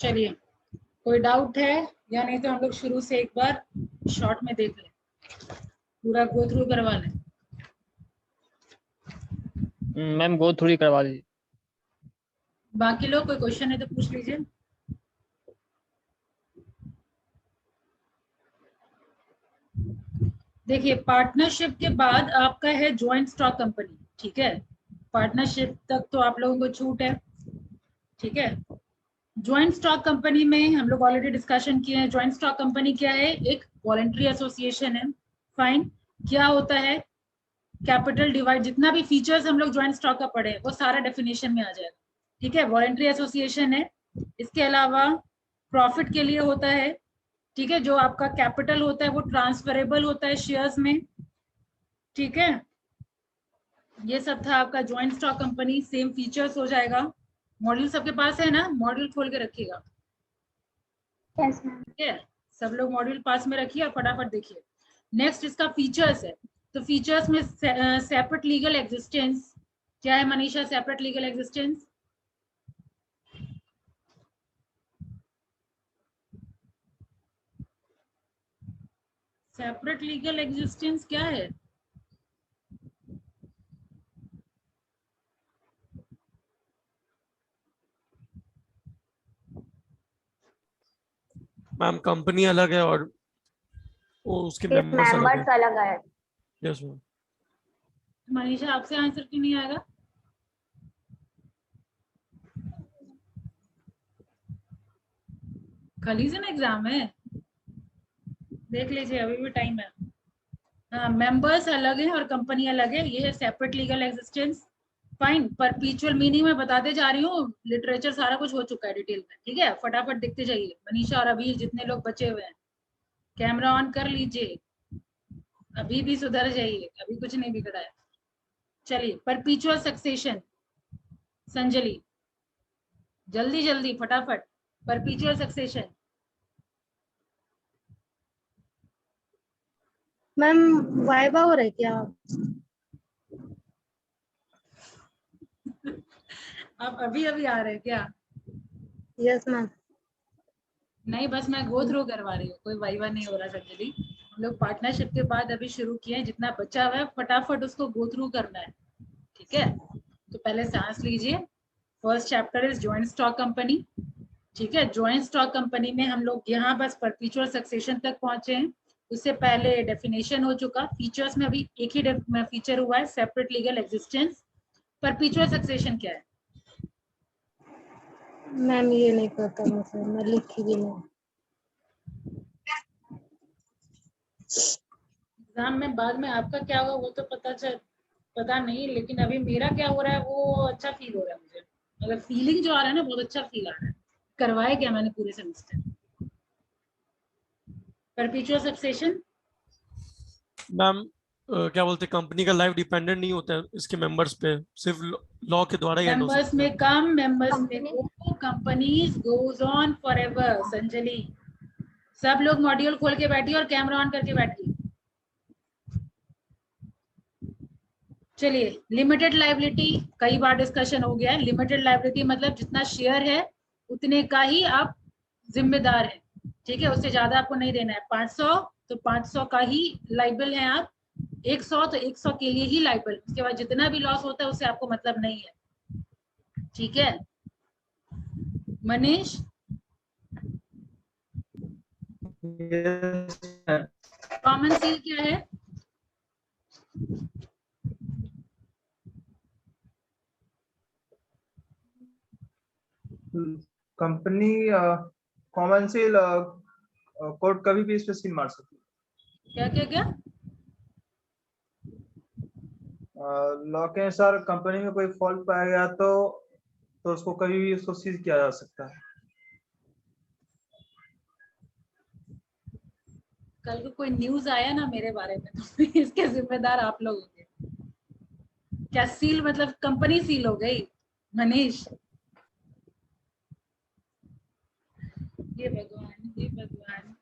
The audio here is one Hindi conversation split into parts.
चलिए, कोई डाउट है या नहीं तो हम लोग शुरू से एक बार शॉर्ट में देख लें, पूरा गो थ्रू करवा लें। मैम गो थ्रू ही करवा दीजिए। बाकी लोग कोई क्वेश्चन है तो पूछ लीजिए। देखिए, पार्टनरशिप के बाद आपका है ज्वाइंट स्टॉक कंपनी। ठीक है, पार्टनरशिप तक तो आप लोगों को छूट है। ठीक है, ज्वाइंट स्टॉक कंपनी में हम लोग ऑलरेडी डिस्कशन किए हैं। ज्वाइंट स्टॉक कंपनी क्या है? एक वॉलंटरी एसोसिएशन है। फाइन। क्या होता है? कैपिटल डिवाइड, जितना भी फीचर्स हम लोग ज्वाइंट स्टॉक का पढ़े वो सारा डेफिनेशन में आ जाएगा। ठीक है, वॉलंटरी एसोसिएशन है। इसके अलावा प्रॉफिट के लिए होता है। ठीक है, जो आपका कैपिटल होता है वो ट्रांसफरेबल होता है शेयर्स में। ठीक है, ये सब था आपका joint stock company. Same features हो जाएगा। मॉड्यूल सबके पास है ना? मॉड्यूल खोल के रखिएगा। Yes ma'am. ठीक है, सब लोग मॉड्यूल पास में रखिए और फटाफट देखिए। नेक्स्ट इसका फीचर्स है। तो फीचर्स में सेपरेट लीगल एग्जिस्टेंस। क्या है Manisha separate legal existence? Separate legal existence क्या है? मैम कंपनी अलग है और वो उसके मेंबर्स अलग मेंबर्स अलग है। है। Yes ma'am. मनीषा आपसे आंसर क्यों नहीं आएगा? कल से ना एग्जाम है, देख लीजिए, अभी भी टाइम है। हाँ, मेंबर्स अलग है और कंपनी अलग है। ये है separate legal existence. Fine. परपीचुअल meaning में बताते जा रही हूँ, लिटरेचर सारा कुछ हो चुका है डिटेल में। ठीक है, फटाफट देखते जाइए। मनीषा और अभी जितने लोग बचे हुए हैं, कैमरा ऑन कर लीजिए। अभी भी सुधर जाइए, अभी कुछ नहीं बिगड़ा है। चलिए, परपीचुअल सक्सेशन। संजलि जल्दी जल्दी फटाफट। परपीचुअल सक्सेशन। मैम वाइवा हो रहा है क्या? आप अभी अभी आ रहे हैं क्या? Yes ma'am. नहीं, बस मैं गो थ्रू करवा रही हूँ, कोई वाइवा नहीं हो रहा संजलि। हम लोग पार्टनरशिप के बाद अभी शुरू किए हैं, जितना बचा हुआ है फटाफट उसको गो थ्रू करना है। ठीक है, तो पहले सांस लीजिए। First chapter is joint stock company. ठीक है, ज्वाइंट स्टॉक कंपनी में हम लोग यहाँ बस परपीचुअल सक्सेशन तक पहुंचे हैं। उससे पहले डेफिनेशन हो चुका। फीचर्स में अभी एक ही फीचर हुआ है, सेपरेट लीगल एग्जिस्टेंस। परपीचुअल सक्सेशन क्या है? मैम ये नहीं पता मुझे, मैं लिखी भी नहीं। एग्जाम में बाद में आपका क्या होगा वो तो पता नहीं, लेकिन अभी मेरा क्या हो रहा है वो अच्छा फील हो रहा है मुझे। मतलब फीलिंग जो आ रहा है ना, बहुत अच्छा फील आ रहा है। करवाए क्या मैंने पूरे सेमेस्टर। परपीचुअल सक्सेशन। मैम क्या बोलते हैं, कंपनी का लाइफ डिपेंडेंट नहीं होता है इसके मेंबर्स पे, सिर्फ लॉ के द्वारा ही एंड हो मेंबर्स सकता है। में कम, मेंबर्स में company go, companies goes on forever. संजलि सब लोग मॉड्यूल खोल के बैठिए और कैमरा ऑन करके बैठिए। चलिए, लिमिटेड लाइबिलिटी कई बार डिस्कशन हो गया है। लिमिटेड लाइबिलिटी मतलब जितना शेयर है उतने का ही आप जिम्मेदार हैं। ठीक है, उससे ज्यादा आपको नहीं देना है। 500 तो 500 का ही लाइबल है आप। 100 तो 100 के लिए ही लाइबल। उसके बाद जितना भी लॉस होता है उससे आपको मतलब नहीं है। ठीक है मनीष? कॉमन सील क्या है? कंपनी कॉमन सेल कोर्ट कभी भी इस पे सील मार सकती क्या क्या क्या? है। लॉ के अनुसार कंपनी में कोई फॉल्ट पाया गया तो उसको कभी भी उसको सील किया जा सकता है। कल को कोई न्यूज आया ना मेरे बारे में तो इसके जिम्मेदार आप लोग होंगे। क्या सील मतलब कंपनी सील हो गई? मनीष, ये भगवान, ये भगवान।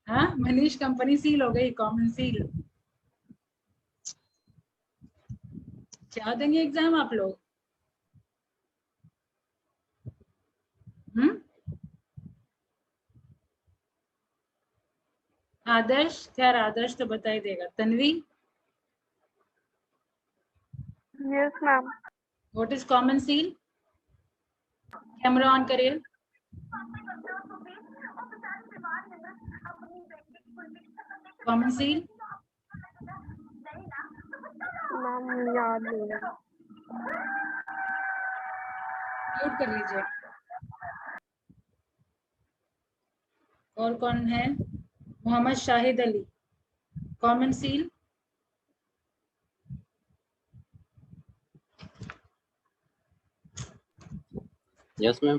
हाँ मनीष, कंपनी सील हो गई, कॉमन सील। क्या देंगे एग्जाम आप लोग? आदर्श, खैर आदर्श तो बता ही देगा। Tanvi, yes ma'am. What is common seal? Camera on करिए। कॉमन सील मैम याद नहीं है। म्यूट कर लीजिए। और कौन है? Mohammad Shahid Ali, common seal. Yes ma'am.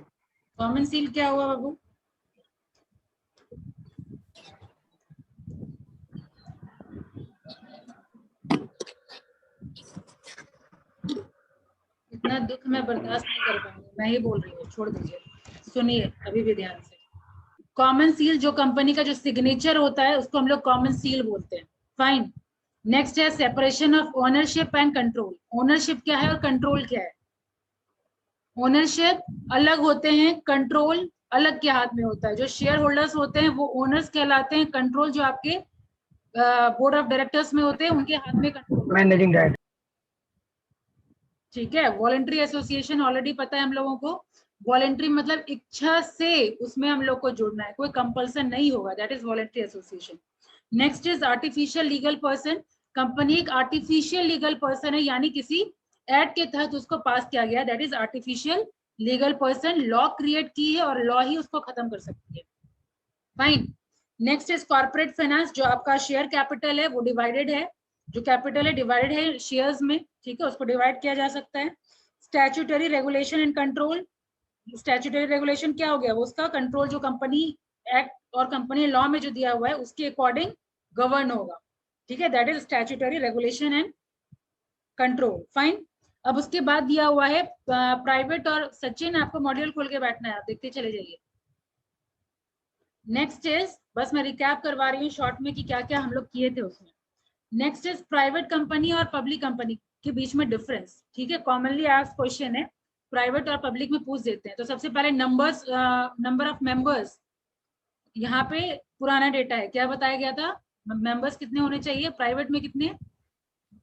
Common seal क्या हुआ बाबू? इतना दुख मैं बर्दाश्त नहीं कर पाऊंगी, मैं ही बोल रही हूँ, छोड़ दीजिए। सुनिए अभी भी ध्यान से। कॉमन सील जो कंपनी का जो सिग्नेचर होता है उसको हम लोग कॉमन सील बोलते हैं। फाइन। नेक्स्ट है separation of ownership and control. Ownership क्या है और कंट्रोल क्या है? ओनरशिप अलग होते हैं, कंट्रोल अलग के हाथ में होता है। जो शेयर होल्डर्स होते हैं वो ओनर्स कहलाते हैं, कंट्रोल जो आपके बोर्ड ऑफ डायरेक्टर्स में होते हैं उनके हाथ में कंट्रोल। Managing director. ठीक है। वॉलंटरी एसोसिएशन ऑलरेडी पता है हम लोगों को। वॉलंटरी मतलब इच्छा से उसमें हम लोग को जुड़ना है, कोई कंपल्सन नहीं होगा, that is voluntary association. Next is artificial legal person. Company एक आर्टिफिशियल लीगल पर्सन है, यानी किसी एक्ट के तहत उसको पास किया गया, that is artificial legal person. Law create की है और लॉ ही उसको खत्म कर सकती है। Fine. Next is corporate finance. जो आपका शेयर कैपिटल है वो डिवाइडेड है, जो कैपिटल है डिवाइडेड है शेयर्स में, ठीक है, उसको डिवाइड किया जा सकता है। Statutory regulation and control. Statutory regulation क्या हो गया? वो उसका कंट्रोल जो कंपनी एक्ट और कंपनी लॉ में जो दिया हुआ है उसके अकॉर्डिंग गवर्न होगा, ठीक है, that is statutory regulation and control. Fine. अब उसके बाद दिया हुआ है प्राइवेट और सचिन आपको मॉड्यूल खोल के बैठना है, आप देखते चले जाइए। नेक्स्ट इज, बस मैं रिकैप करवा रही हूँ शॉर्ट में कि क्या क्या हम लोग किए थे उसमें। नेक्स्ट इज प्राइवेट कंपनी और पब्लिक कंपनी के बीच में डिफरेंस, ठीक है, कॉमनली आस्क्ड क्वेश्चन है, प्राइवेट और पब्लिक में पूछ देते हैं। तो सबसे पहले नंबर्स, नंबर ऑफ मेंबर्स, यहाँ पे पुराना डेटा है, क्या बताया गया था? मेंबर्स कितने होने चाहिए? प्राइवेट में कितने?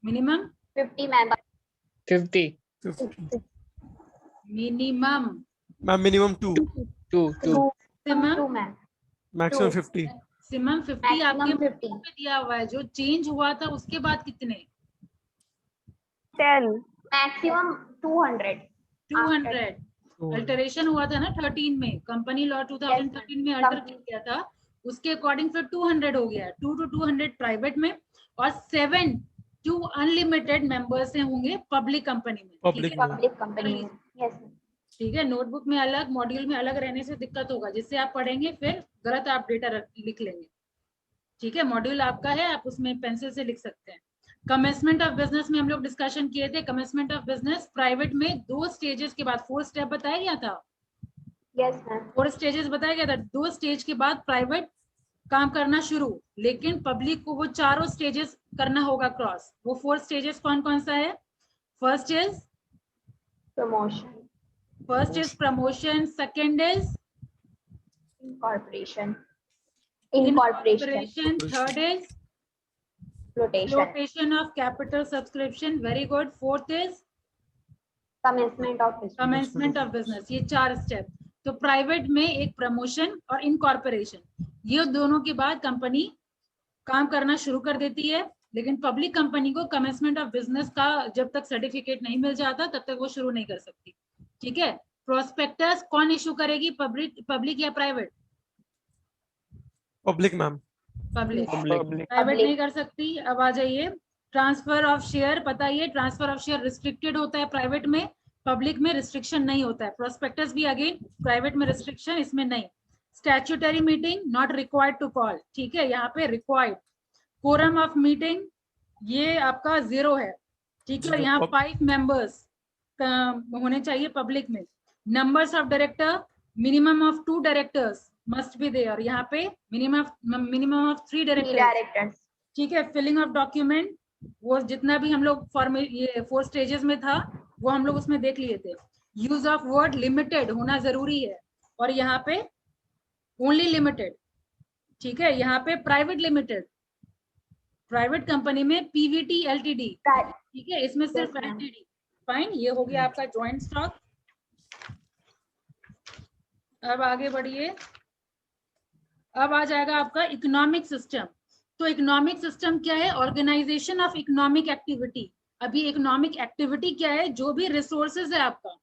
Minimum 50 member. 50 minimum ma'am minimum 2, 2 maximum maximum 50। Maximum 50 आपके में दिया हुआ है। जो चेंज हुआ था उसके बाद कितने? 10 मैक्सिमम 200। 200 अल्टरेशन हुआ था ना 13 में, कंपनी लॉ 2013 में अल्टर किया था, उसके अकॉर्डिंग फिर 200 हो गया। 2 to 200 प्राइवेट में और 7 to अनलिमिटेड मेंबर्स होंगे पब्लिक कंपनी में। पब्लिक कंपनी में, यस। ठीक है। नोटबुक में अलग, मॉड्यूल में अलग रहने से दिक्कत होगा, जिससे आप पढ़ेंगे फिर गलत आप डेटा लिख लेंगे। ठीक है, मॉड्यूल आपका है, आप उसमें पेंसिल से लिख सकते हैं। कमेंसमेंट ऑफ बिजनेस में हम लोग डिस्कशन किए थे। कमेंसमेंट ऑफ बिजनेस प्राइवेट में 2 स्टेजेस के बाद 4 स्टेप बताया गया था। Yes ma'am. 4 स्टेजेस बताया गया था। 2 स्टेज के बाद प्राइवेट काम करना शुरू, लेकिन पब्लिक को वो चारों स्टेजेस करना होगा क्रॉस। वो 4 स्टेजेस कौन कौन सा है? First is promotion, second is incorporation, third is flotation of capital subscription, very good. Fourth is commencement of business। ये 4 स्टेप। तो प्राइवेट में एक प्रमोशन और इनकॉर्पोरेशन, ये दोनों के बाद कंपनी काम करना शुरू कर देती है। लेकिन पब्लिक कंपनी को कमेंसमेंट ऑफ बिजनेस का जब तक सर्टिफिकेट नहीं मिल जाता तब तक वो शुरू नहीं कर सकती। ठीक है। प्रोस्पेक्टस कौन इशू करेगी, पब्लिक या private? Public ma'am. Public. Public private नहीं कर सकती। अब आ जाइए, ट्रांसफर ऑफ शेयर। पता ही है ट्रांसफर ऑफ शेयर रिस्ट्रिक्टेड होता है प्राइवेट में, पब्लिक में रिस्ट्रिक्शन नहीं होता है। प्रोस्पेक्टस भी अगेन प्राइवेट में रिस्ट्रिक्शन, इसमें नहीं। Statutory meeting not required to call, ठीक है, यहाँ पे रिक्वायर्ड। कोरम ऑफ मीटिंग ये आपका 0 है, ठीक है, यहाँ 5 मेंबर्स होने चाहिए पब्लिक में। Numbers of director, minimum of 2 directors must be there, यहाँ पे मिनिमम ऑफ 3 डायरेक्टर्स। ठीक है। फिलिंग ऑफ डॉक्यूमेंट, वो जितना भी हम लोग ये 4 स्टेजेस में था वो हम लोग उसमें देख लिए थे। यूज ऑफ वर्ड लिमिटेड होना जरूरी है। और यहाँ पे ओनली लिमिटेड, ठीक है। यहाँ पे प्राइवेट लिमिटेड, प्राइवेट कंपनी में पीवीटी एलटीडी, ठीक है, इसमें सिर्फ Yes, ma'am. एलटीडी। फाइन, ये हो गया आपका ज्वाइंट स्टॉक। अब आगे बढ़िए, अब आ जाएगा आपका इकोनॉमिक सिस्टम। तो इकोनॉमिक सिस्टम क्या है? Organisation of economic activity. अभी इकोनॉमिक एक्टिविटी क्या है? जो भी रिसोर्सेज है आपका,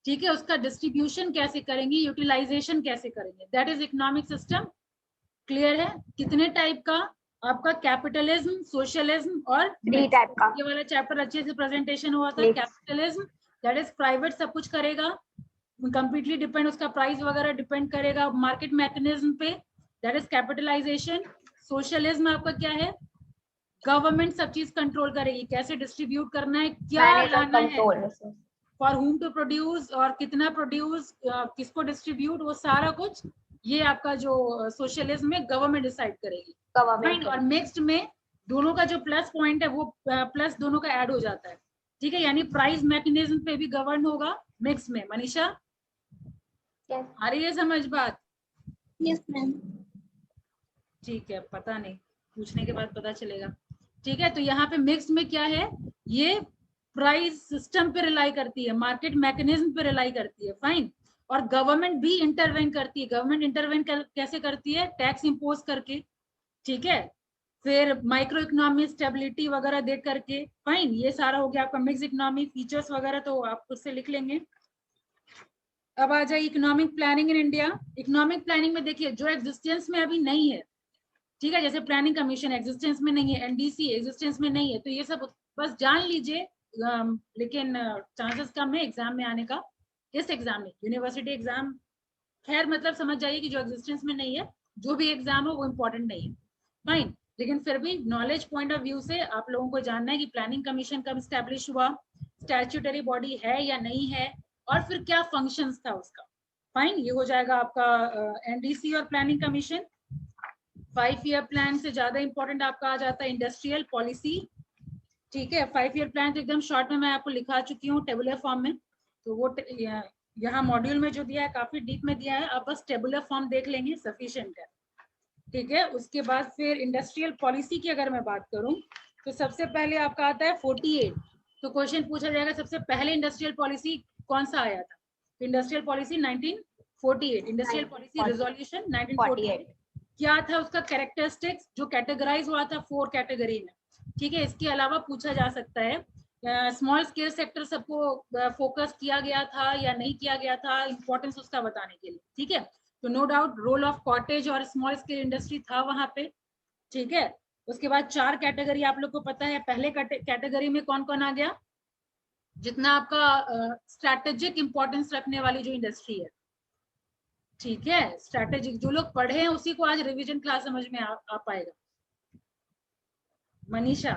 ठीक है, उसका डिस्ट्रीब्यूशन कैसे करेंगे, यूटिलाइजेशन कैसे करेंगे, that is economic system. Clear है? कितने टाइप का? आपका कैपिटलिज्म, सोशलिज्म और 3 टाइप का। ये वाला चैप्टर अच्छे से प्रेजेंटेशन हुआ था। Mix. Capitalism that is private सब कुछ करेगा, कंप्लीटली डिपेंड, उसका प्राइस वगैरह डिपेंड करेगा मार्केट मैकेनिज्म पे, दैट इज कैपिटलाइजेशन। सोशलिज्म आपका क्या है? गवर्नमेंट सब चीज कंट्रोल करेगी, कैसे डिस्ट्रीब्यूट करना है, क्या Manage और लाना है, control। For whom to produce और कितना प्रोड्यूस, किसको डिस्ट्रीब्यूट, वो सारा कुछ ये आपका जो सोशलिज्म में गवर्नमेंट डिसाइड करेगी। Government। और मिक्स्ड में दोनों का जो प्लस पॉइंट है वो प्लस दोनों का ऐड हो जाता है, ठीक है, यानी प्राइस मैकेनिज्म पे भी गवर्न होगा मिक्स में। मनीषा Yes। आ रही है समझ बात? Yes, ma'am। ठीक है, पता नहीं, पूछने के बाद पता चलेगा। ठीक है, तो यहाँ पे मिक्स में क्या है? ये प्राइस सिस्टम पे रिलाई करती है, मार्केट मैकेनिज्म पे रिलाई करती है। फाइन, और गवर्नमेंट भी इंटरवेन करती है। गवर्नमेंट इंटरवेन कैसे करती है? टैक्स इंपोज करके, ठीक है, फिर माइक्रो इकोनॉमी स्टेबिलिटी वगैरह देख करके। फाइन, ये सारा हो गया आपका मिक्स इकोनॉमी। फीचर्स वगैरह तो आप खुद से लिख लेंगे। अब आ जाए economic planning in India. Economic planning में देखिए, जो एग्जिस्टेंस में अभी नहीं है, ठीक है, जैसे प्लानिंग कमीशन एग्जिस्टेंस में नहीं है, एनडीसी एग्जिस्टेंस में नहीं है, तो ये सब बस जान लीजिए, लेकिन चांसेस कम है एग्जाम में आने का। इस एग्जाम में यूनिवर्सिटी एग्जाम, खैर मतलब समझ जाइए कि जो एग्जिस्टेंस में नहीं है, जो भी एग्जाम हो वो इम्पोर्टेंट नहीं है। फाइन, लेकिन फिर भी नॉलेज पॉइंट ऑफ व्यू से आप लोगों को जानना है कि प्लानिंग कमीशन कब स्टैब्लिश हुआ, स्टैट्यूटरी बॉडी है या नहीं है, और फिर क्या फंक्शंस था उसका। फाइन, ये हो जाएगा आपका एनडीसी और प्लानिंग कमीशन। 5 ईयर प्लान से ज्यादा इंपॉर्टेंट आपका आ जाता है इंडस्ट्रियल पॉलिसी, ठीक है। 5 ईयर प्लान तो एकदम शॉर्ट में मैं आपको लिखा चुकी हूँ टेबुलर फॉर्म में, तो वो यहाँ मॉड्यूल में जो दिया है काफी डीप में दिया है, आप बस टेबुलर फॉर्म देख लेंगे, सफिशिएंट है, ठीक है। उसके बाद फिर इंडस्ट्रियल पॉलिसी की अगर मैं बात करूं, तो सबसे पहले आपका आता है 48। तो क्वेश्चन पूछा जाएगा सबसे पहले इंडस्ट्रियल पॉलिसी कौन सा आया था? Industrial policy 1948, industrial policy resolution 1948। क्या था उसका कैरेक्टरिस्टिक्स, जो कैटेगराइज हुआ था 4 कैटेगरी में, ठीक है। इसके अलावा पूछा जा सकता है स्मॉल स्केल सेक्टर सबको फोकस किया गया था या नहीं किया गया था, इंपॉर्टेंस उसका बताने के लिए, ठीक है। तो no doubt role of cottage और स्मॉल स्केल इंडस्ट्री था वहां पे, ठीक है। उसके बाद 4 कैटेगरी आप लोग को पता है। पहले कैटेगरी में कौन कौन आ गया? जितना आपका स्ट्रैटेजिक इंपॉर्टेंस रखने वाली जो इंडस्ट्री है, ठीक है, स्ट्रैटेजिक, जो लोग पढ़े हैं उसी को आज रिवीजन क्लास समझ में आ पाएगा। मनीषा,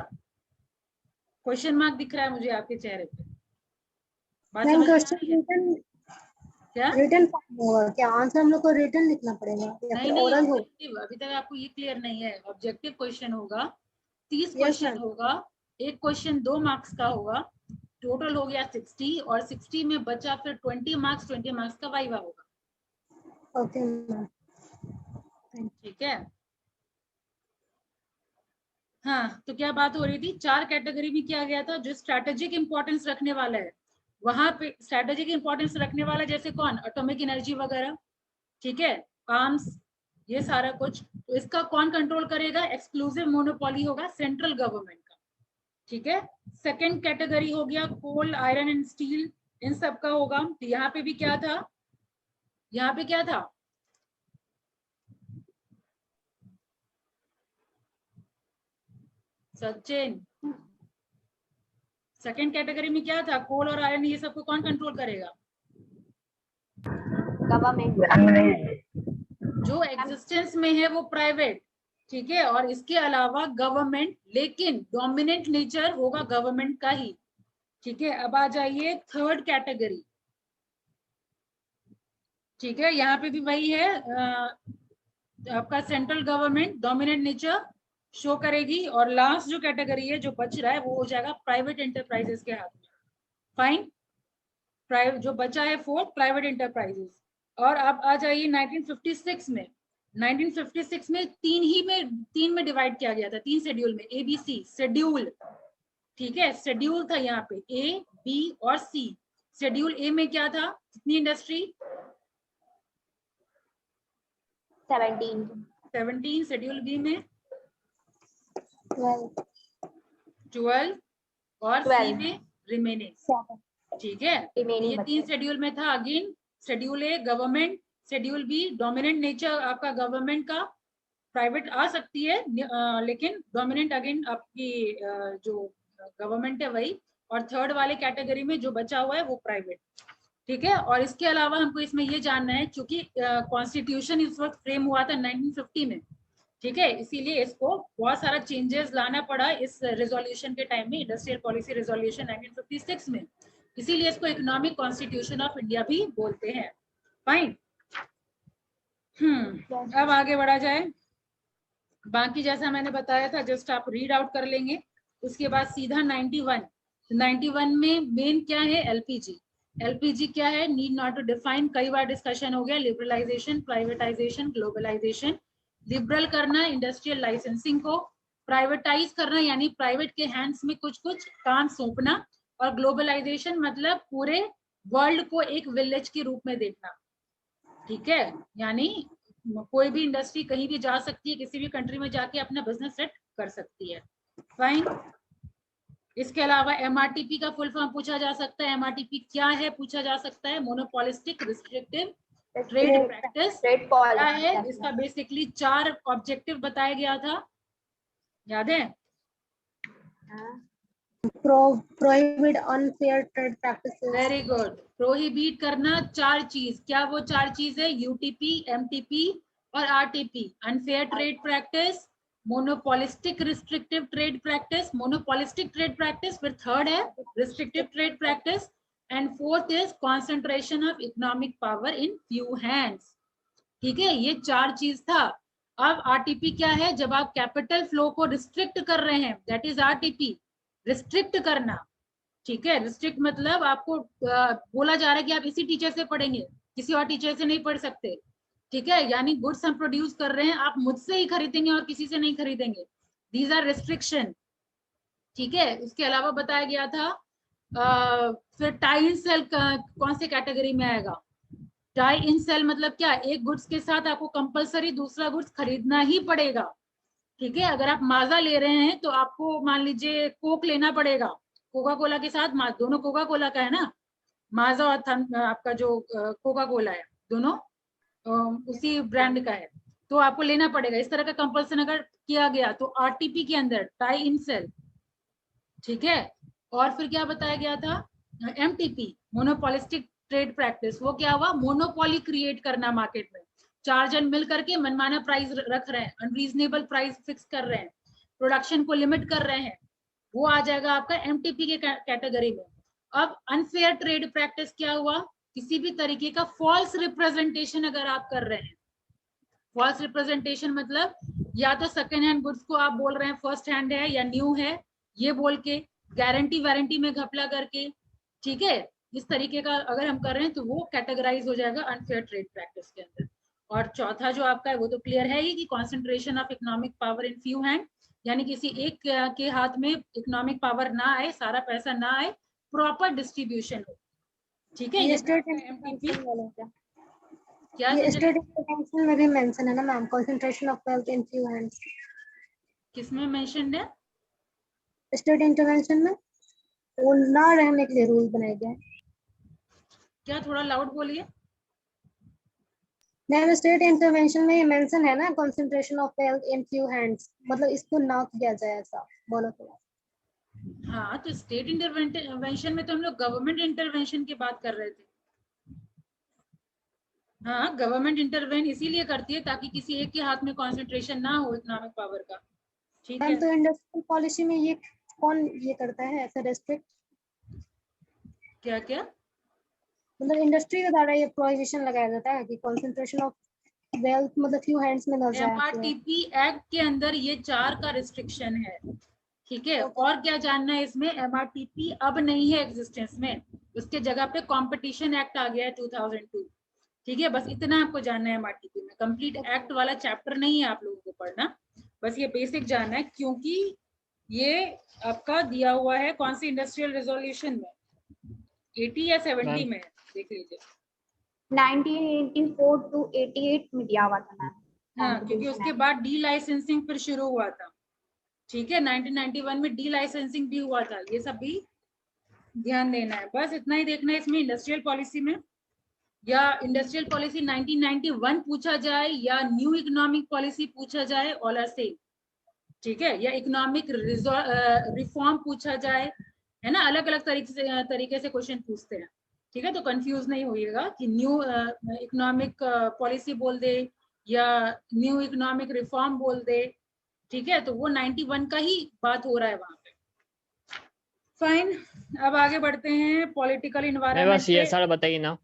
क्वेश्चन मार्क दिख रहा है मुझे आपके चेहरे पे, बात समझ में आ रही है? क्या रिटन होगा क्या? आंसर हम लोग को रिटन लिखना पड़ेगा या नहीं फिर नहीं, ओरल हो? ऑब्जेक्टिव अभी तक आपको ये क्लियर नहीं है। ऑब्जेक्टिव क्वेश्चन होगा, 30 क्वेश्चन होगा, एक क्वेश्चन 2 मार्क्स का होगा, टोटल हो गया 60, और 60 में बचा फिर 20 मार्क्स, 20 मार्क्स का वाइवा होगा। ओके, ठीक है, हाँ। तो क्या बात हो रही थी? 4 कैटेगरी में किया गया था, जो स्ट्रैटेजिक इंपॉर्टेंस रखने वाला है वहां पे स्ट्रैटेजिक इंपॉर्टेंस रखने वाला, जैसे कौन? एटॉमिक एनर्जी वगैरह, ठीक है, आर्म्स, ये सारा कुछ। तो इसका कौन कंट्रोल करेगा? एक्सक्लूसिव मोनोपोली होगा सेंट्रल गवर्नमेंट का, ठीक है। सेकंड कैटेगरी हो गया कोल, आयरन एंड स्टील, इन सब का होगा। तो यहाँ पे भी क्या था? यहाँ पे क्या था? सचिन, सेकंड कैटेगरी में क्या था? कोल और आयरन, ये सबको कौन कंट्रोल करेगा? गवर्नमेंट। जो एग्जिस्टेंस में है वो प्राइवेट, ठीक है, और इसके अलावा गवर्नमेंट, लेकिन डोमिनेंट नेचर होगा गवर्नमेंट का ही, ठीक है। अब आ जाइए थर्ड कैटेगरी, ठीक है, यहाँ पे भी वही है, आपका central government dominant nature show करेगी, और लास्ट जो कैटेगरी है जो बच रहा है वो हो जाएगा प्राइवेट एंटरप्राइजेस के हाथ में। फाइन, जो बचा है 4 प्राइवेट एंटरप्राइजेस, और अब आ जाइए 1956 में। 1956 में तीन में डिवाइड किया गया था, 3 शेड्यूल में, ABC शेड्यूल, ठीक है। शेड्यूल था यहाँ पे A, B और C। शेड्यूल A में क्या था, कितनी इंडस्ट्री? 17। शेड्यूल B में 12 और C 12 में रिमेनिंग, 7 ठीक है। remaining ये 3 बचे। शेड्यूल में था। Again schedule A government, schedule B dominant nature आपका गवर्नमेंट का, प्राइवेट आ सकती है लेकिन डोमिनेंट अगेन आपकी जो गवर्नमेंट है वही, और थर्ड वाले कैटेगरी में जो बचा हुआ है वो प्राइवेट, ठीक है। और इसके अलावा हमको इसमें ये जानना है, क्योंकि कॉन्स्टिट्यूशन इस वक्त फ्रेम हुआ था 1950 में, ठीक है, इसीलिए इसको बहुत सारा चेंजेस लाना पड़ा इस रेजोल्यूशन के टाइम में, इंडस्ट्रियल पॉलिसी रेजोल्यूशन 1956 में, इसीलिए इसको इकोनॉमिक कॉन्स्टिट्यूशन ऑफ इंडिया भी बोलते हैं। फाइन। अब आगे बढ़ा जाए। बाकी जैसा मैंने बताया था जस्ट आप रीड आउट कर लेंगे। उसके बाद सीधा 91 में मेन क्या है, एलपीजी क्या है, नीड नॉट टू डिफाइन, कई बार डिस्कशन हो गया। Liberalisation, privatisation, globalisation. लिबरल करना इंडस्ट्रियल लाइसेंसिंग को, प्राइवेटाइज करना यानी प्राइवेट के हैंड्स में कुछ कुछ काम सौंपना, और ग्लोबलाइजेशन मतलब पूरे वर्ल्ड को एक विलेज के रूप में देखना, ठीक है। यानी कोई भी इंडस्ट्री कहीं भी जा सकती है, किसी भी कंट्री में जाके अपना बिजनेस सेट कर सकती है। फाइन। इसके अलावा एमआरटीपी का फुल फॉर्म पूछा जा सकता है। एमआरटीपी क्या है पूछा जा सकता है, मोनोपोलिस्टिक रिस्ट्रिक्टिव ट्रेड प्रैक्टिस क्या है। इसका बेसिकली 4 ऑब्जेक्टिव बताया गया था, याद है? Prohibit unfair trade practices. Very good. Prohibit करना 4 चीज, क्या वो 4 चीज है? यूटीपी, एमटीपी और RTP. Unfair trade practice, monopolistic restrictive trade practice, monopolistic trade practice, फिर थर्ड है restrictive trade practice, and fourth is concentration of economic power in few hands, ठीक है। ये 4 चीज था। अब आरटीपी क्या है? जब आप कैपिटल फ्लो को रिस्ट्रिक्ट कर रहे हैं, दैट इज आरटीपी, रिस्ट्रिक्ट करना, ठीक है। रिस्ट्रिक्ट मतलब आपको बोला जा रहा है कि आप इसी टीचर से पढ़ेंगे, किसी और टीचर से नहीं पढ़ सकते, ठीक है। यानी गुड्स हम प्रोड्यूस कर रहे हैं, आप मुझसे ही खरीदेंगे और किसी से नहीं खरीदेंगे, दीज आर रिस्ट्रिक्शन, ठीक है। इसके अलावा बताया गया था फिर टाई इन सेल कौन से कैटेगरी में आएगा? टाई इन सेल मतलब क्या? एक गुड्स के साथ आपको कंपलसरी दूसरा गुड्स खरीदना ही पड़ेगा, ठीक है। अगर आप माजा ले रहे हैं तो आपको मान लीजिए कोक लेना पड़ेगा, कोका कोला के साथ, दोनों कोका कोला का है ना, माजा और आपका जो कोका कोला है दोनों उसी ब्रांड का है, तो आपको लेना पड़ेगा। इस तरह का कंपल्सन अगर किया गया तो आरटीपी के अंदर टाई इन सेल, ठीक है। और फिर क्या बताया गया था? MTP, monopolistic trade practice. वो क्या हुआ? मोनोपोली क्रिएट करना मार्केट में, 4 जन मिल करके मनमाना प्राइस रख रहे हैं, अनरीजनेबल प्राइस फिक्स कर रहे हैं, प्रोडक्शन को लिमिट कर रहे हैं, वो आ जाएगा आपका एमटीपी के कैटेगरी में। अब अनफेयर ट्रेड प्रैक्टिस क्या हुआ? किसी भी तरीके का फॉल्स रिप्रेजेंटेशन अगर आप कर रहे हैं, फॉल्स रिप्रेजेंटेशन मतलब या तो सेकेंड हैंड गुड्स को आप बोल रहे हैं फर्स्ट हैंड है या न्यू है, ये बोल के गारंटी वारंटी में घपला करके, ठीक है, इस तरीके का अगर हम कर रहे हैं तो वो कैटेगराइज हो जाएगा अनफेयर ट्रेड प्रैक्टिस के अंदर। और चौथा जो आपका है वो तो क्लियर है ही कि concentration of economic power in few hand, यानी किसी एक के हाथ में इकोनॉमिक पावर ना आए, सारा पैसा ना आए, प्रॉपर डिस्ट्रीब्यूशन हो, ठीक है। ये ये स्टेट एमटीपी क्या ये स्टेट इंटरवेंशन में भी मेंशन है ना ma'am, concentration of wealth in few hands. किसमें मेंशन है? स्टेट इंटरवेंशन में वो ना रहने के लिए रूल बनाए गए। क्या? थोड़ा लाउड बोलिए। मैम स्टेट इंटरवेंशन में ये मेंशन है ना, concentration of wealth in few hands, मतलब इसको ना किया जाए, ऐसा बोलो थोड़ा। हाँ, तो स्टेट इंटरवेंशन में तो हम लोग गवर्नमेंट इंटरवेंशन की बात कर रहे थे। हाँ, गवर्नमेंट इंटरवेन इसीलिए करती है ताकि किसी एक के हाथ में कंसंट्रेशन ना हो इकोनॉमिक पावर का, ठीक है। तो इंडस्ट्रियल पॉलिसी में ये कौन ये करता है ऐसा रेस्ट्रिक्ट? क्या क्या? मतलब इंडस्ट्री के द्वारा ये प्रोहिबिशन लगाया जाता है कि कंसंट्रेशन ऑफ वेल्थ मतलब फ्यू हैंड्स में ना जाए। एमआरटीपी एक्ट के अंदर ये 4 का रिस्ट्रिक्शन है, ठीक है। और क्या जानना है इसमें? एमआरटीपी अब नहीं है एग्जिस्टेंस में, उसके जगह पे कंपटीशन एक्ट आ गया है 2002, ठीक है, बस इतना आपको जानना है एमआरटीपी में। कंप्लीट एक्ट वाला चैप्टर नहीं है आप लोगों को पढ़ना, बस ये बेसिक जानना है, क्योंकि ये आपका दिया हुआ है कौन सी इंडस्ट्रियल रेजोल्यूशन में, 80 या 70 में, देख लीजिए। 1984 to 88 में दिया हुआ था मैम। हाँ, क्योंकि उसके बाद डी लाइसेंसिंग फिर शुरू हुआ था। ठीक है, 1991 में डी लाइसेंसिंग भी हुआ था, ये सब भी ध्यान देना है। बस इतना ही देखना है इसमें इंडस्ट्रियल पॉलिसी में, या इंडस्ट्रियल पॉलिसी 1991 पूछा जाए या न्यू इकोनॉमिक पॉलिसी पूछा जाए, ऑल आर सेम। ठीक है, या इकोनॉमिक रिफॉर्म पूछा जाए, है ना, अलग अलग तरीके से क्वेश्चन पूछते हैं। ठीक है, तो कंफ्यूज नहीं होइएगा कि न्यू इकोनॉमिक पॉलिसी बोल दे या न्यू इकोनॉमिक रिफॉर्म बोल दे। ठीक है, तो वो 91 का ही बात हो रहा है वहां पे। फाइन, अब आगे बढ़ते हैं पॉलिटिकल इन्वायरमेंट। CSR बताइए ना।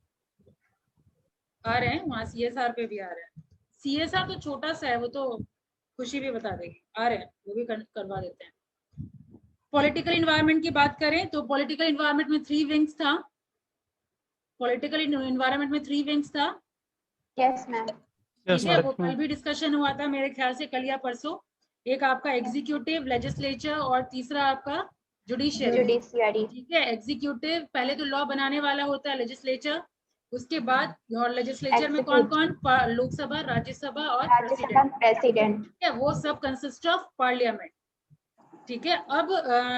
आ रहे हैं वहां, CSR पे भी आ रहे हैं। CSR तो छोटा सा है, वो तो खुशी भी बता देगी, आ रहे हैं वो भी करवा देते हैं। पॉलिटिकल इन्वायरमेंट की बात करें तो पॉलिटिकल इन्वायरमेंट में 3 विंग्स था। पॉलिटिकल इन्वायरमेंट में 3 विंग्स था। Yes ma'am. ठीक है, वो कल भी डिस्कशन हुआ था मेरे ख्याल से, कल या परसों। एक आपका एग्जीक्यूटिव, लेजिस्लेचर, और तीसरा आपका जुडिशियरी। ठीक है, एग्जीक्यूटिव पहले तो लॉ बनाने वाला होता है, लेजिस्लेचर, उसके बाद, और लेजिस्लेचर में कौन कौन, लोकसभा, राज्यसभा और प्रेसिडेंट। ठीक है, वो सब कंसिस्ट ऑफ पार्लियामेंट। ठीक है, अब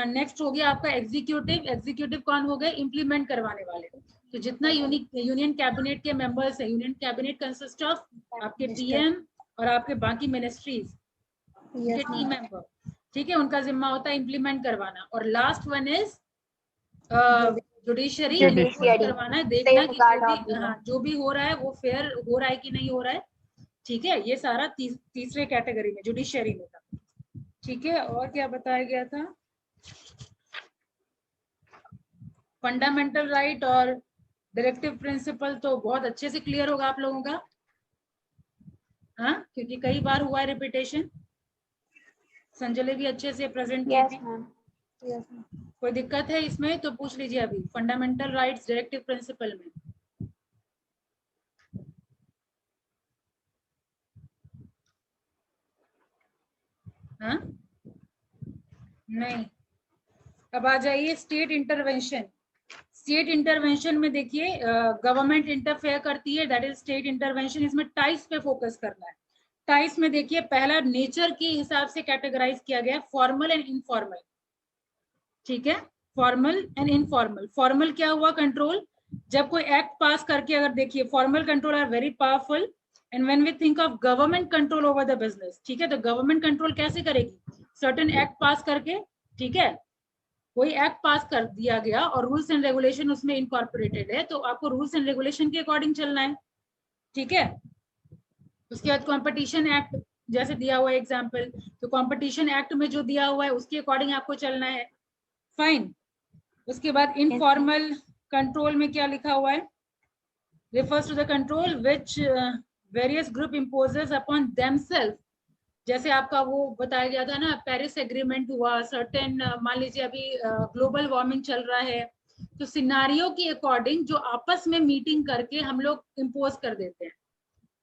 नेक्स्ट हो गया आपका एग्जीक्यूटिव। एग्जीक्यूटिव कौन हो गए, इम्प्लीमेंट करवाने वाले। तो जितना यूनियन कैबिनेट के मेंबर्स है, यूनियन कैबिनेट कंसिस्ट ऑफ आपके PM और आपके बाकी मिनिस्ट्रीज के टीम मेंबर। ठीक है, उनका जिम्मा होता है इम्प्लीमेंट करवाना। और लास्ट वन इज जुडिशरी, करवाना है, देखना कि जो भी हो रहा है वो फेयर हो रहा है कि नहीं हो रहा है। ठीक है, ये सारा तीसरे कैटेगरी में, जुडिशरी में था। ठीक है, और क्या बताया गया था, फंडामेंटल राइट और डायरेक्टिव प्रिंसिपल तो बहुत अच्छे से क्लियर होगा आप लोगों का, हाँ, क्योंकि कई बार हुआ है रिपीटेशन। संजले भी अच्छे से प्रेजेंट की थी। कोई दिक्कत है इसमें तो पूछ लीजिए अभी, फंडामेंटल राइट्स, डायरेक्टिव प्रिंसिपल में। हाँ, नहीं। अब आ जाइए स्टेट इंटरवेंशन। स्टेट इंटरवेंशन में देखिए गवर्नमेंट इंटरफेयर करती है, दैट इज स्टेट इंटरवेंशन। इसमें टाइप्स पे फोकस करना है। टाइप्स में देखिए पहला नेचर के हिसाब से कैटेगराइज किया गया, फॉर्मल एंड इनफॉर्मल। ठीक है, फॉर्मल एंड इनफॉर्मल। फॉर्मल क्या हुआ, कंट्रोल, जब कोई एक्ट पास करके, अगर देखिए formal control are very powerful and when we think of government control over the business. ठीक है, तो गवर्नमेंट कंट्रोल कैसे करेगी, सर्टेन एक्ट पास करके। ठीक है, कोई एक्ट पास कर दिया गया और रूल्स एंड रेगुलेशन उसमें इनकॉर्पोरेटेड है, तो आपको रूल्स एंड रेगुलेशन के अकॉर्डिंग चलना है। ठीक है, उसके बाद कॉम्पिटिशन एक्ट जैसे दिया हुआ है एग्जाम्पल, तो कॉम्पिटिशन एक्ट में जो दिया हुआ है उसके अकॉर्डिंग आपको चलना है। फाइन, उसके बाद इनफॉर्मल कंट्रोल में क्या लिखा हुआ है, refers to the control which various group imposes upon themselves। जैसे आपका वो बताया गया था ना, पेरिस एग्रीमेंट हुआ, सर्टेन, मान लीजिए अभी ग्लोबल वार्मिंग चल रहा है, तो सिनारियो के अकॉर्डिंग जो आपस में मीटिंग करके हम लोग इम्पोज कर देते हैं,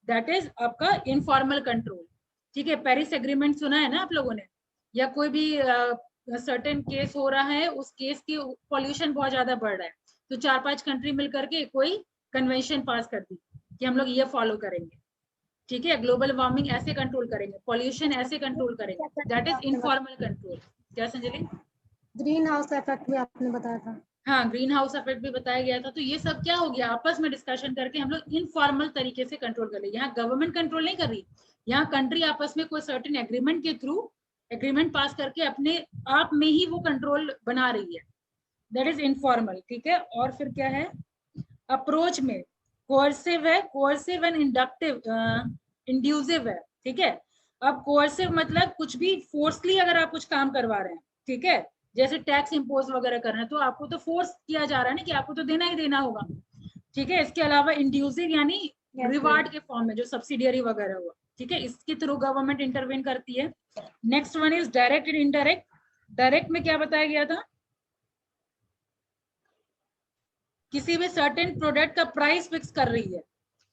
दैट इज आपका इनफॉर्मल कंट्रोल। ठीक है, पेरिस एग्रीमेंट सुना है ना आप लोगों ने, या कोई भी सर्टेन केस हो रहा है, उस केस की पॉल्यूशन बहुत ज्यादा बढ़ रहा है, तो 4-5 कंट्री मिल करके कोई कन्वेंशन पास कर दी कि हम लोग ये फॉलो करेंगे। ठीक है, ग्लोबल वार्मिंग ऐसे कंट्रोल करेंगे, पॉल्यूशन ऐसे कंट्रोल करेंगे, दैट इज इनफॉर्मल कंट्रोल। क्या संजलि? ग्रीन हाउस इफेक्ट भी आपने बताया था। हाँ, ग्रीन हाउस इफेक्ट भी बताया गया था। तो ये सब क्या हो गया, आपस में डिस्कशन करके हम लोग इनफॉर्मल तरीके से कंट्रोल कर रहे हैं। यहाँ गवर्नमेंट कंट्रोल नहीं कर रही, यहाँ कंट्री आपस में कोई सर्टेन एग्रीमेंट के थ्रू एग्रीमेंट पास करके अपने आप में ही वो कंट्रोल बना रही है, दैट इज इनफॉर्मल। ठीक है, और फिर क्या है, अप्रोच में कोर्सिव है, कोर्सिव एंड इंडक्टिव, इंड्यूसिव है। ठीक है, अब कोर्सिव मतलब कुछ भी फोर्सली अगर आप कुछ काम करवा रहे हैं, ठीक है, जैसे टैक्स इम्पोज वगैरह करना है, तो आपको तो फोर्स किया जा रहा है ना कि आपको तो देना ही देना होगा। ठीक है, इसके अलावा इंड्यूसिव यानी रिवार्ड के फॉर्म में जो सब्सिडियरी वगैरह हुआ। ठीक है, इसके थ्रू गवर्नमेंट इंटरवेन करती है। Next one is direct and indirect. Direct में क्या बताया गया था, किसी भी सर्टेन प्रोडक्ट का प्राइस फिक्स कर रही है,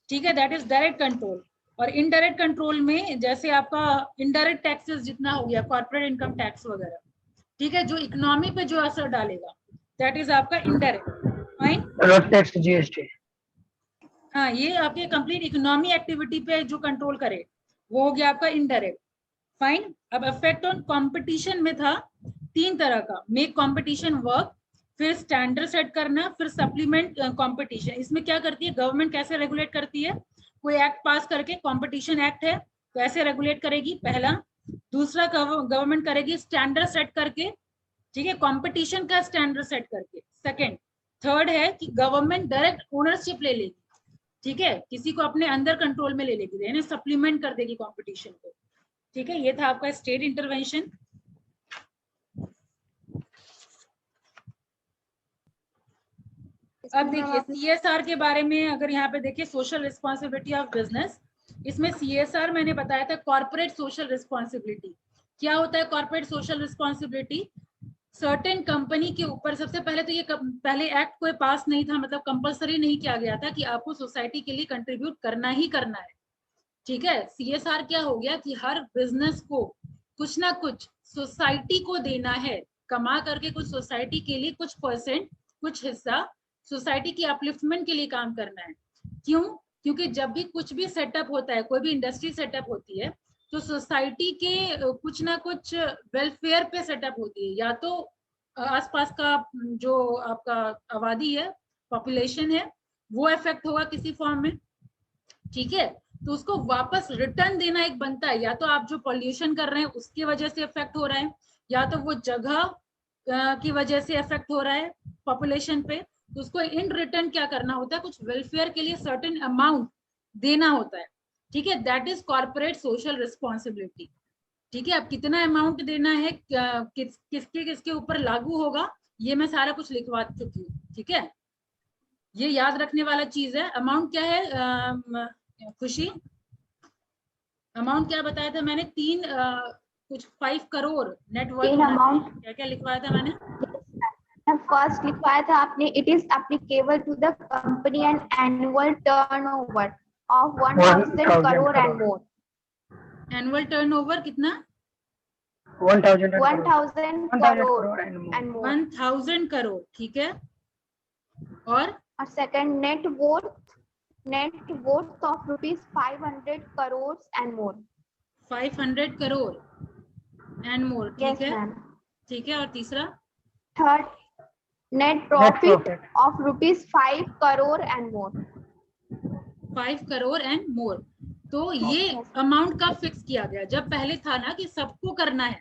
ठीक है, दैट इज डायरेक्ट कंट्रोल। और इनडायरेक्ट कंट्रोल में जैसे आपका इनडायरेक्ट टैक्सेस जितना हो गया, कॉर्पोरेट इनकम टैक्स वगैरह, ठीक है, जो इकोनॉमी पे जो असर डालेगा दैट इज आपका indirect. Fine, road tax, GST. हाँ, ये आपके कंप्लीट इकोनॉमी एक्टिविटी पे जो कंट्रोल करे वो हो गया आपका इनडायरेक्ट। फाइन, अब इफेक्ट ऑन कंपटीशन में था 3 तरह का, मेक कंपटीशन वर्क, फिर स्टैंडर्ड सेट करना, फिर सप्लीमेंट कंपटीशन। इसमें क्या करती है गवर्नमेंट, कैसे रेगुलेट करती है, कोई एक्ट पास करके, कंपटीशन एक्ट है तो ऐसे रेगुलेट करेगी, पहला। दूसरा गवर्नमेंट करेगी स्टैंडर्ड सेट करके, ठीक है, कंपटीशन का स्टैंडर्ड सेट करके, सेकंड। थर्ड है कि गवर्नमेंट डायरेक्ट ओनरशिप ले लेगी, ठीक है, किसी को अपने अंदर कंट्रोल में ले लेगी, यानी सप्लीमेंट कर देगी कंपटीशन को, ठीक है। ये था आपका स्टेट इंटरवेंशन। अब देखिए सीएसआर के बारे में, अगर यहाँ पे देखिए सोशल रिस्पॉन्सिबिलिटी ऑफ बिजनेस, इसमें सीएसआर मैंने बताया था कॉर्पोरेट सोशल रिस्पॉन्सिबिलिटी। क्या होता है corporate social responsibility? Certain company के ऊपर, सबसे पहले तो ये पहले एक्ट कोई पास नहीं था, मतलब कंपलसरी नहीं किया गया था कि आपको सोसाइटी के लिए कंट्रीब्यूट करना ही करना है, ठीक है। सीएसआर क्या हो गया कि हर बिजनेस को कुछ ना कुछ सोसाइटी को देना है, कमा करके कुछ सोसाइटी के लिए कुछ परसेंट, कुछ हिस्सा सोसाइटी की अपलिफ्टमेंट के लिए काम करना है। क्यों? क्योंकि जब भी कुछ भी सेटअप होता है, कोई भी इंडस्ट्री सेटअप होती है, तो सोसाइटी के कुछ ना कुछ वेलफेयर पे सेटअप होती है, या तो आसपास का जो आपका आबादी है, पॉपुलेशन है, वो इफेक्ट होगा किसी फॉर्म में, ठीक है, तो उसको वापस रिटर्न देना एक बनता है, या तो आप जो पॉल्यूशन कर रहे हैं उसकी वजह से इफेक्ट हो रहा है, या तो वो जगह की वजह से इफेक्ट हो रहा है पॉपुलेशन पे, तो उसको इन रिटर्न क्या करना होता है, कुछ वेलफेयर के लिए सर्टेन अमाउंट देना होता है, ठीक है, that is corporate social responsibility, ठीक है। अब कितना अमाउंट देना है, किसके किसके ऊपर लागू होगा, ये मैं सारा कुछ लिखवा चुकी हूँ, ठीक है, ये याद रखने वाला चीज है। अमाउंट क्या है खुशी, अमाउंट क्या बताया था मैंने, कुछ 5 करोड़ नेटवर्क, अमाउंट क्या क्या लिखवाया था मैंने, फर्स्ट लिखवाया था आपने, it is applicable to the company and annual turnover of 1000 crore and more. Annual turnover कितना, 1000 करोड़ एंड मोर, 1000 करोड़, ठीक है। और second net worth of rupees 500 crore and more, 500 crore and मोर, ठीक है, ठीक है। और तीसरा third net profit of rupees 5 crore and more, 5 crore and मोर। तो ये अमाउंट का फिक्स किया गया, जब पहले था ना कि सबको करना है,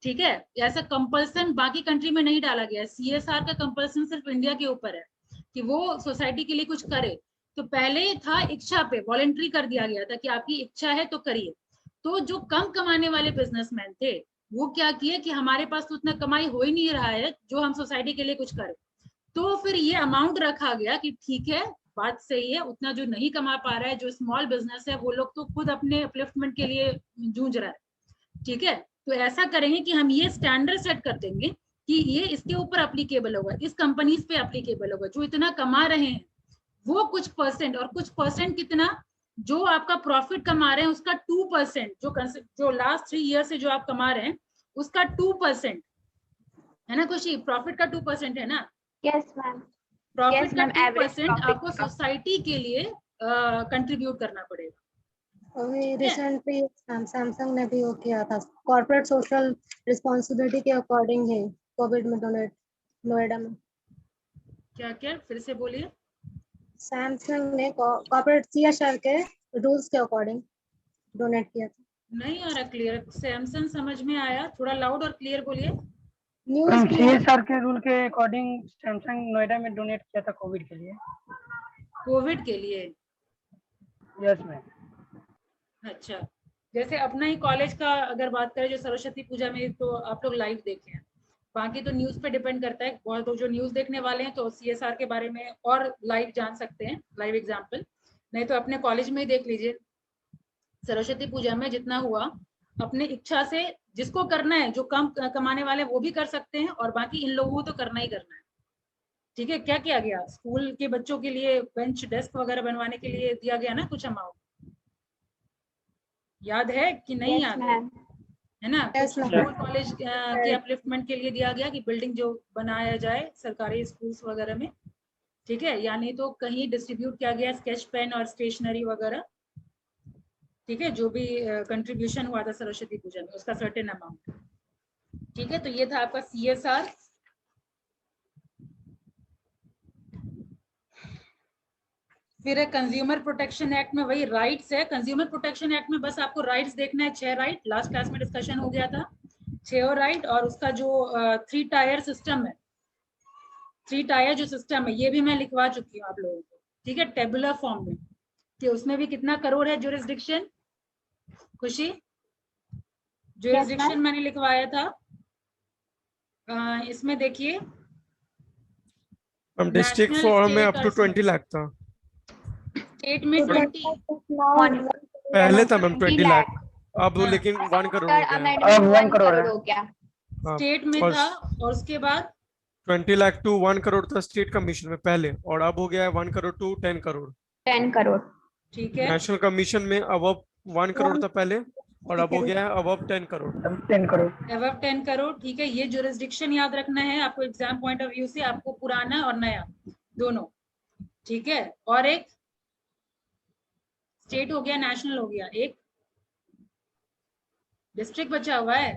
ठीक है, ऐसा कंपल्सन बाकी कंट्री में नहीं डाला गया है। सीएसआर का कंपल्सन सिर्फ इंडिया के ऊपर है कि वो सोसाइटी के लिए कुछ करे, तो पहले था इच्छा पे, वॉलंटरी कर दिया गया था कि आपकी इच्छा है तो करिए। तो जो कम कमाने वाले बिजनेसमैन थे वो क्या किए कि हमारे पास तो उतना कमाई हो ही नहीं रहा है जो हम सोसाइटी के लिए कुछ करें, तो फिर ये अमाउंट रखा गया कि ठीक है, बात सही है, उतना जो नहीं कमा पा रहा है, जो स्मॉल बिजनेस है, वो लोग तो खुद अपने अपलिफ्टमेंट के लिए जूझ रहा है, ठीक है। तो ऐसा करेंगे कि हम ये स्टैंडर्ड सेट कर देंगे कि ये इसके ऊपर अप्लीकेबल होगा, इस कंपनीज पे अप्लीकेबल होगा, जो इतना कमा रहे हैं वो कुछ परसेंट, और कुछ परसेंट कितना, जो आपका प्रॉफिट कमा रहे हैं उसका 2%, जो लास्ट 3 ईयर से जो आप कमा रहे हैं उसका 2% है ना खुशी, प्रॉफिट का 2% है ना? यस मैम, प्रॉफिट का 2% आपको सोसाइटी के लिए कंट्रीब्यूट करना पड़ेगा। अभी रिसेंटली सैमसंग ने भी वो किया था, कॉर्पोरेट सोशल रिस्पॉन्सिबिलिटी के अकॉर्डिंग है कोविड में डोनेट, नोएडा में। क्या क्या फिर से बोलिए। सैमसंग ने कॉर्पोरेट सीएसआर के रूल्स के अकॉर्डिंग डोनेट किया था। नहीं आ रहा क्लियर, सैमसंग समझ में आया, थोड़ा लाउड और क्लियर बोलिए। न्यूज़ सीएसआर के रूल के अकॉर्डिंग सैमसंग नोएडा में डोनेट किया था कोविड के लिए। कोविड के लिए? Yes ma'am. अच्छा, जैसे अपना ही कॉलेज का अगर बात करें, जो सरस्वती पूजा में तो आप लोग लाइव देखे हैं, बाकी तो न्यूज़ पे डिपेंड करता है, बहुत लोग जो न्यूज़ देखने वाले हैं तो सीएसआर के बारे में और लाइव जान सकते हैं, लाइव एग्जांपल, नहीं तो अपने कॉलेज में ही देख लीजिए। सरस्वती पूजा में जितना हुआ अपने इच्छा से, जिसको करना है, जो कम कमाने वाले वो भी कर सकते हैं, और बाकी इन लोगों को तो करना ही करना है, ठीक है, क्या किया गया, स्कूल के बच्चों के लिए बेंच डेस्क वगैरह बनवाने के लिए दिया गया ना कुछ अमाउंट, याद है कि नहीं Yes, याद ma'am. है ना? Yes, कुछ ma'am. स्कूल कॉलेज के अपलिफ्टमेंट के लिए दिया गया कि बिल्डिंग जो बनाया जाए सरकारी स्कूल्स वगैरह में, ठीक है, यानी तो कहीं डिस्ट्रीब्यूट किया गया स्केच पेन और स्टेशनरी वगैरह, ठीक है, जो भी कंट्रीब्यूशन हुआ था सरस्वती पूजा में उसका सर्टेन अमाउंट, ठीक है। तो ये था आपका CSR। फिर कंज्यूमर प्रोटेक्शन एक्ट में वही राइट्स है। कंज्यूमर प्रोटेक्शन एक्ट में बस आपको राइट्स देखना है, 6 राइट, लास्ट क्लास में डिस्कशन हो गया था, 6 राइट। और उसका जो 3 टायर सिस्टम है, 3 टायर जो सिस्टम है ये भी मैं लिखवा चुकी हूँ आप लोगों को, ठीक है, टेबुलर फॉर्म में, कि उसमें भी कितना करोड़ है ज्यूरिसडिक्शन, खुशी ज्यूरिसडिक्शन मैंने लिखवाया था। इसमें देखिए हम डिस्ट्रिक्ट फॉर्म में अप टू 20 लाख था, स्टेट में 20, पहले था मैम 20 लाख, अब वो हाँ। लेकिन 1 करोड़ हो After गया। amendment, अब 1 1 करोड़ है। crore हो गया। हाँ, स्टेट में और था, और उसके बाद 20 लाख टू 1 करोड़ था स्टेट कमीशन में पहले, और अब हो गया है 1 करोड़ टू 10 करोड़। 10 crore. ठीक है, नेशनल कमीशन में अब 1 करोड़ था पहले, और अब हो गया है अब 10 करोड़। 10 करोड़। अबव 10 करोड़, ठीक है। ये जुरिस्डिक्शन याद रखना है आपको एग्जाम पॉइंट ऑफ व्यू से, आपको पुराना और नया दोनों, ठीक है। और एक स्टेट हो गया, नेशनल हो गया, एक डिस्ट्रिक्ट बचा हुआ है।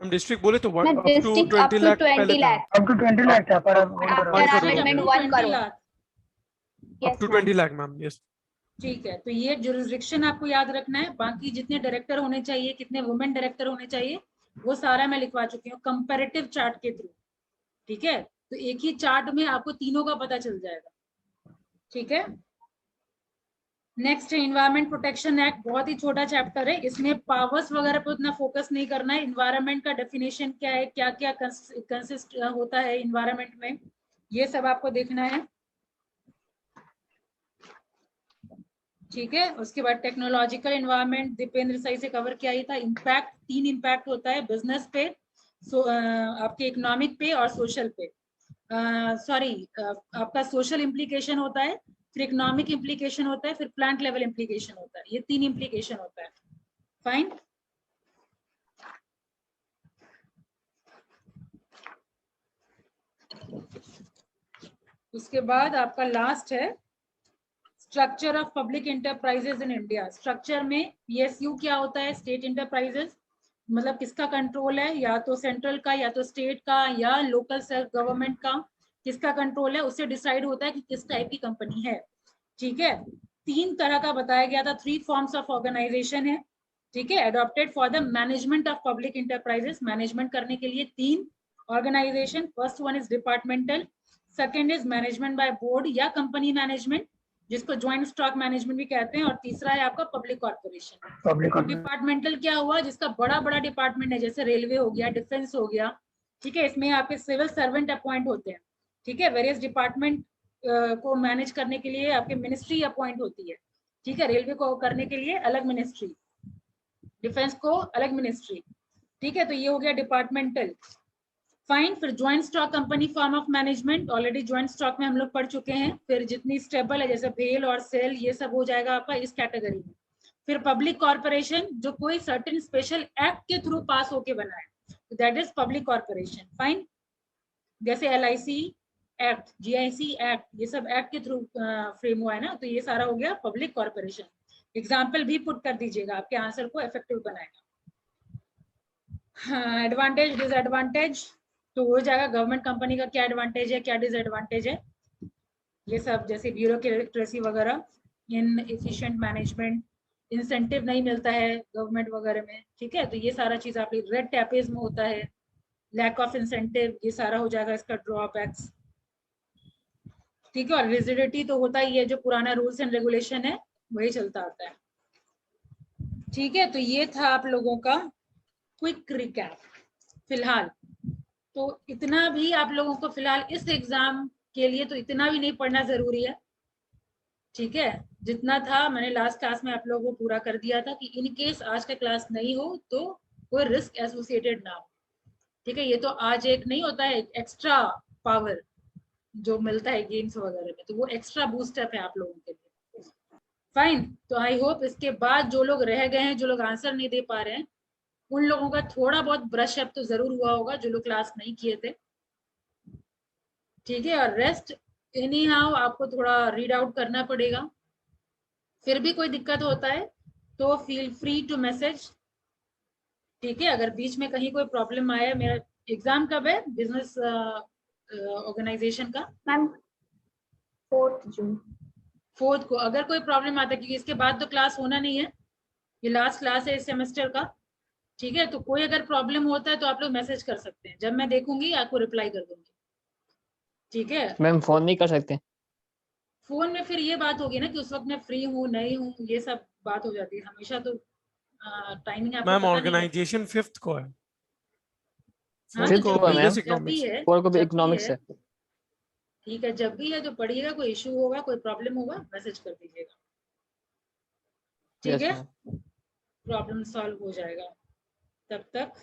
हम डिस्ट्रिक्ट बोले तो No, up to district up 20 to lakh 20 पहले था, lakh. अब तो 20 लाख था, पर अब 1 करोड़। After 1 करोड़ amendment, हो 1 20 crore. Lakh, up Yes, to ma'am. 20 lakh ma'am, yes. ठीक है। तो ये जुरिस्डिक्शन आपको याद रखना है। बाकी जितने डायरेक्टर होने चाहिए, कितने वुमेन डायरेक्टर होने चाहिए, वो सारा मैं लिखवा चुकी हूँ कंपैरेटिव चार्ट के थ्रू, ठीक है। तो एक ही चार्ट में आपको तीनों का पता चल जाएगा, ठीक है। नेक्स्ट है इन्वायरमेंट प्रोटेक्शन एक्ट, बहुत ही छोटा चैप्टर है, इसमें पावर्स वगैरह पे उतना फोकस नहीं करना है। इन्वायरमेंट का डेफिनेशन क्या है, क्या क्या कंसिस्ट होता है इन्वायरमेंट में, ये सब आपको देखना है, ठीक है। उसके बाद टेक्नोलॉजिकल इन्वायरमेंट दीपेंद्र सही से कवर किया ही था। इम्पैक्ट, 3 इम्पैक्ट होता है, बिजनेस पे, आपके इकोनॉमिक पे और सोशल पे, सॉरी आपका सोशल इम्प्लीकेशन होता है, फिर इकोनॉमिक इम्प्लीकेशन होता है, फिर प्लांट लेवल इम्प्लीकेशन होता है, ये 3 इम्प्लीकेशन होता है। फाइन, उसके बाद आपका लास्ट है structure of public enterprises in India. Structure में PSU क्या होता है, स्टेट इंटरप्राइजेस, मतलब किसका कंट्रोल है, या तो सेंट्रल का, या तो स्टेट का, या लोकल सेल्फ गवर्नमेंट का, किसका कंट्रोल है, उससे डिसाइड होता है कि किस टाइप की कंपनी है, ठीक है। 3 तरह का बताया गया था, 3 फॉर्म्स ऑफ ऑर्गेनाइजेशन है, ठीक है, adopted for the management of public enterprises. Management करने के लिए 3 organisation, first one is departmental, second is management by board या कंपनी मैनेजमेंट, जिसको ज्वाइंट स्टॉक मैनेजमेंट भी कहते हैं, और तीसरा है आपका पब्लिक कॉर्पोरेशन। डिपार्टमेंटल क्या हुआ, जिसका बड़ा बड़ा डिपार्टमेंट है, जैसे रेलवे हो गया, डिफेंस हो गया, ठीक है, इसमें आपके सिविल सर्वेंट अपॉइंट होते हैं, ठीक है। वेरियस डिपार्टमेंट को मैनेज करने के लिए आपके मिनिस्ट्री अपॉइंट होती है, ठीक है। रेलवे को करने के लिए अलग मिनिस्ट्री, डिफेंस को अलग मिनिस्ट्री, ठीक है। तो ये हो गया डिपार्टमेंटल। फाइन, फिर joint stock company form of management, already joint stock में हम लोग पढ़ चुके हैं। फिर जितनी स्टेबल है जैसे भेल और सेल, ये सब हो जाएगा आपका इस कैटेगरी में। फिर पब्लिक कॉर्पोरेशन, जो कोई सर्टेन स्पेशल एक्ट के थ्रू पास होके बना है, that is public corporation. Fine, जैसे LIC एक्ट, GIC एक्ट, ये सब एक्ट के थ्रू फ्रेम हुआ है ना, तो ये सारा हो गया पब्लिक कॉर्पोरेशन। एग्जाम्पल भी पुट कर दीजिएगा, आपके आंसर को इफेक्टिव बनाएगा। हाँ, एडवांटेज डिसएडवांटेज तो हो जाएगा, गवर्नमेंट कंपनी का क्या एडवांटेज है, क्या डिसएडवांटेज है, ये सब, जैसे ब्यूरोक्रेसी वगैरह, इन एफिशिएंट मैनेजमेंट, इंसेंटिव नहीं मिलता है गवर्नमेंट वगैरह में, ठीक है। तो ये सारा चीज आप रेड टैपेज में होता है, लैक ऑफ इंसेंटिव, ये सारा हो जाएगा इसका ड्रॉबैक्स, ठीक है। और रिजिडिटी तो होता ही है, जो पुराना रूल्स एंड रेगुलेशन है वही चलता आता है, ठीक है। तो ये था आप लोगों का क्विक रिकैप फिलहाल। तो इतना भी आप लोगों को फिलहाल इस एग्जाम के लिए तो इतना भी नहीं पढ़ना जरूरी है, ठीक है। जितना था मैंने लास्ट क्लास में आप लोगों को पूरा कर दिया था, कि इन केस आज का क्लास नहीं हो तो कोई रिस्क एसोसिएटेड ना हो, ठीक है। ये तो आज एक नहीं होता है, एक एक्स्ट्रा पावर, जो मिलता है गेम्स वगैरह में, तो वो एक्स्ट्रा बूस्टअप है आप लोगों के लिए। फाइन, तो आई होप इसके बाद जो लोग रह गए हैं, जो लोग आंसर नहीं दे पा रहे हैं, उन लोगों का थोड़ा बहुत ब्रश अप तो जरूर हुआ होगा, जो लोग क्लास नहीं किए थे, ठीक है। और रेस्ट एनी हाउ आपको थोड़ा रीड आउट करना पड़ेगा। फिर भी कोई दिक्कत होता है तो फील फ्री टू मैसेज, ठीक है। अगर बीच में कहीं कोई प्रॉब्लम आया, मेरा एग्जाम कब है बिजनेस ऑर्गेनाइजेशन का? मैम 4 जून। 4 को। अगर कोई प्रॉब्लम आता है, क्योंकि इसके बाद तो क्लास होना नहीं है, ये लास्ट क्लास है इस सेमेस्टर का, ठीक है। तो कोई अगर प्रॉब्लम होता है तो आप लोग मैसेज कर सकते हैं, जब मैं देखूंगी आपको रिप्लाई कर दूंगी, ठीक है। मैम फोन नहीं कर सकते? फोन में फिर ये बात होगी ना कि उस वक्त मैं फ्री हूँ नहीं हूँ, ये सब बात हो जाती है हमेशा। तो टाइमिंग आपको मैम पता नहीं है। ऑर्गेनाइजेशन 5th को है। हाँ, Fifth तो को है, बिजनेस जब भी इकोनॉमिक्स। है, 4 को भी जब भी इकोनॉमिक्स है, है। ठीक है, जब भी है तो पढ़िएगा। कोई इशू होगा, कोई प्रॉब्लम होगा, मैसेज कर दीजिएगा, ठीक यस है। मैम। प्रॉब्लम सॉल्व हो जाएगा। तब तक